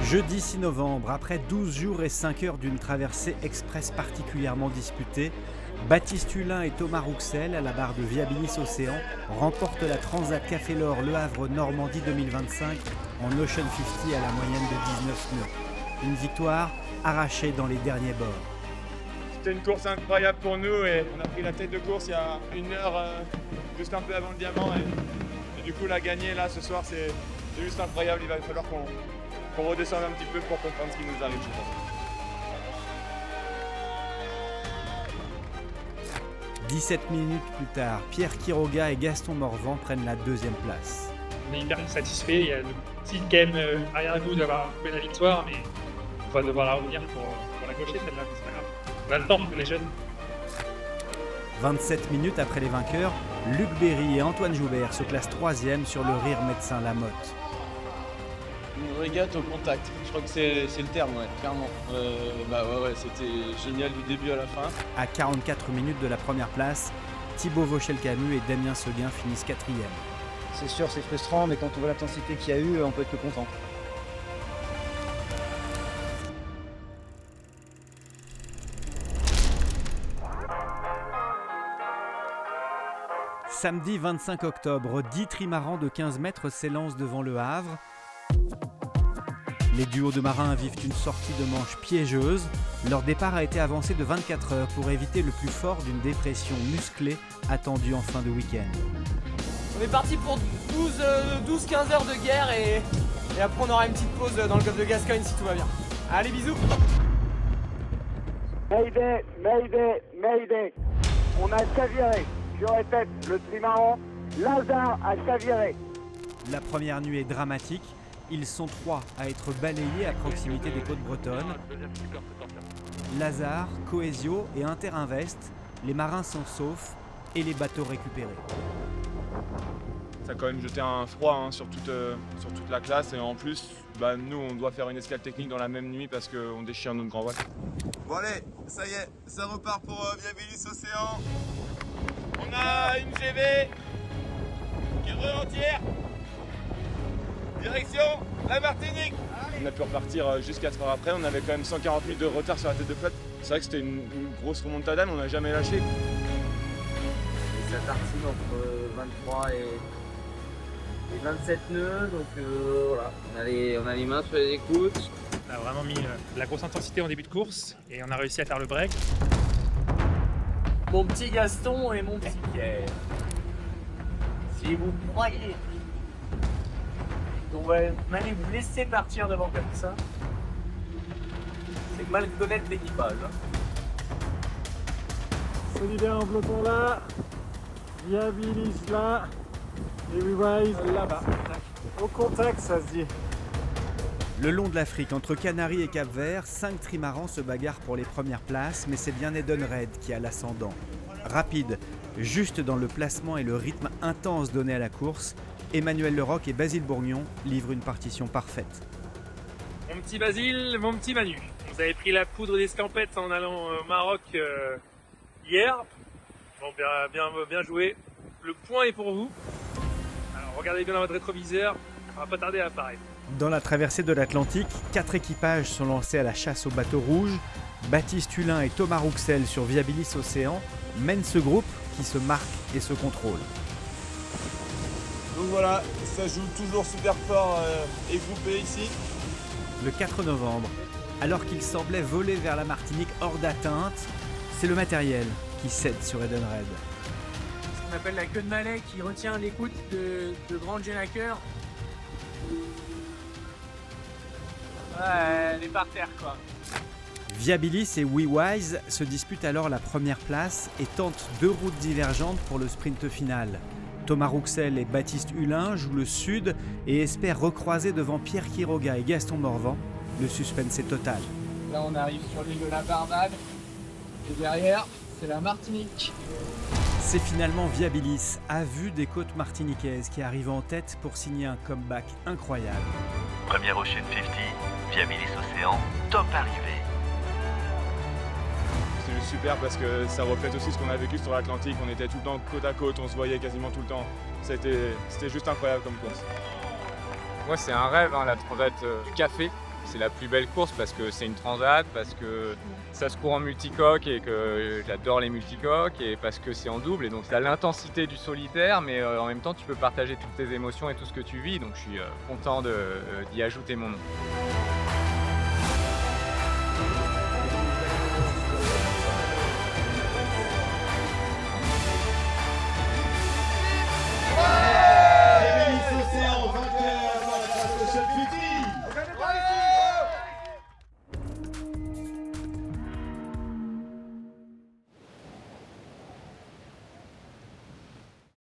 Jeudi 6 novembre, après 12 jours et 5 heures d'une traversée express particulièrement disputée, Baptiste Hulin et Thomas Rouxel, à la barre de Viabilis Océan, remportent la Transat Café L'Or Le Havre Normandie 2025 en Ocean 50 à la moyenne de 19 nœuds. Une victoire arrachée dans les derniers bords. C'était une course incroyable pour nous et on a pris la tête de course il y a une heure, juste un peu avant le diamant. Et du coup, la gagner là ce soir, c'est juste incroyable. Il va falloir qu'on redescende un petit peu pour comprendre ce qui nous arrive, je pense. 17 minutes plus tard, Pierre Quiroga et Gaston Morvan prennent la deuxième place. On est hyper satisfait. Il y a le petit game arrière nous d'avoir trouvé la victoire, mais on va devoir la revenir pour la cocher celle-là, c'est pas grave. On a le temps pour les jeunes. 27 minutes après les vainqueurs, Luc Berry et Antoine Joubert se classent 3e sur le Rire Médecin Lamotte. Une régate au contact, je crois que c'est le terme, ouais, clairement. C'était génial du début à la fin. À 44 minutes de la première place, Thibaut Vauchel-Camus et Damien Seguin finissent 4e. C'est sûr, c'est frustrant, mais quand on voit l'intensité qu'il y a eu, on peut être que content. Samedi 25 octobre, 10 trimarans de 15 mètres s'élancent devant le Havre. Les duos de marins vivent une sortie de manche piégeuse. Leur départ a été avancé de 24 heures pour éviter le plus fort d'une dépression musclée attendue en fin de week-end. On est parti pour 12-15 heures de guerre et après on aura une petite pause dans le golfe de Gascogne si tout va bien. Allez, bisous. Mayday, Mayday, Mayday. On a chaviré. Je répète, le trimaran Lazare a chaviré. La première nuit est dramatique. Ils sont 3 à être balayés à proximité des côtes bretonnes. Lazare, Coesio et Interinvest, les marins sont saufs et les bateaux récupérés. Ça a quand même jeté un froid sur toute la classe et en plus, nous on doit faire une escale technique dans la même nuit parce qu'on déchire notre grand voile. Bon allez, ça y est, ça repart pour Viabilis Océan. On a une GV qui est entière. Direction la Martinique. On a pu repartir juste 4 heures après, on avait quand même 140 minutes de retard sur la tête de flotte. C'est vrai que c'était une grosse remontada, mais on n'a jamais lâché. Et ça tartine entre 23 et 27 nœuds, donc voilà, on a les mains sur les écoutes. On a vraiment mis la grosse intensité en début de course et on a réussi à faire le break. Mon petit Gaston et mon petit Pierre. Si vous croyez qu'on allez vous laisser partir devant comme ça, c'est mal connaître l'équipage. Solidaire en peloton là, Viabilis là, et Wewise là-bas. Au contact, ça se dit. Le long de l'Afrique, entre Canaries et Cap-Vert, 5 trimarans se bagarrent pour les premières places, mais c'est bien Edenred qui a l'ascendant. Rapide, juste dans le placement et le rythme intense donné à la course, Emmanuel Leroc et Basile Bourgnon livrent une partition parfaite. Mon petit Basile, mon petit Manu. Vous avez pris la poudre d'escampette en allant au Maroc hier. Bon, bien joué. Le point est pour vous. Alors regardez bien dans votre rétroviseur, on va pas tarder à apparaître. Dans la traversée de l'Atlantique, 4 équipages sont lancés à la chasse aux bateaux rouges. Baptiste Hulin et Thomas Rouxel sur Viabilis Océan mènent ce groupe qui se marque et se contrôle. Donc voilà, ça joue toujours super fort et groupé ici. Le 4 novembre, alors qu'il semblait voler vers la Martinique hors d'atteinte, c'est le matériel qui cède sur Edenred. Ce qu'on appelle la queue de malais qui retient l'écoute de Grand Jenaker. Ouais, elle est par terre quoi. Viabilis et Wewise se disputent alors la première place et tentent 2 routes divergentes pour le sprint final. Thomas Rouxel et Baptiste Hulin jouent le sud et espèrent recroiser devant Pierre Quiroga et Gaston Morvan. Le suspense est total. Là on arrive sur l'île de la Barbade et derrière c'est la Martinique. C'est finalement Viabilis, à vue des côtes martiniquaises, qui arrive en tête pour signer un comeback incroyable. Première Ocean 50, Viabilis Océan, top arrivée. C'est juste super parce que ça reflète aussi ce qu'on a vécu sur l'Atlantique. On était tout le temps côte à côte, on se voyait quasiment tout le temps. C'était juste incroyable comme course. Moi c'est un rêve, la transat du café. c'est la plus belle course parce que c'est une transat, parce que ça se court en multicoque et que j'adore les multicoques et parce que c'est en double. Et donc tu as l'intensité du solitaire, mais en même temps tu peux partager toutes tes émotions et tout ce que tu vis. Donc je suis content d'y ajouter mon nom. Viabilis Océan, vainqueur dans la classe Ocean 50.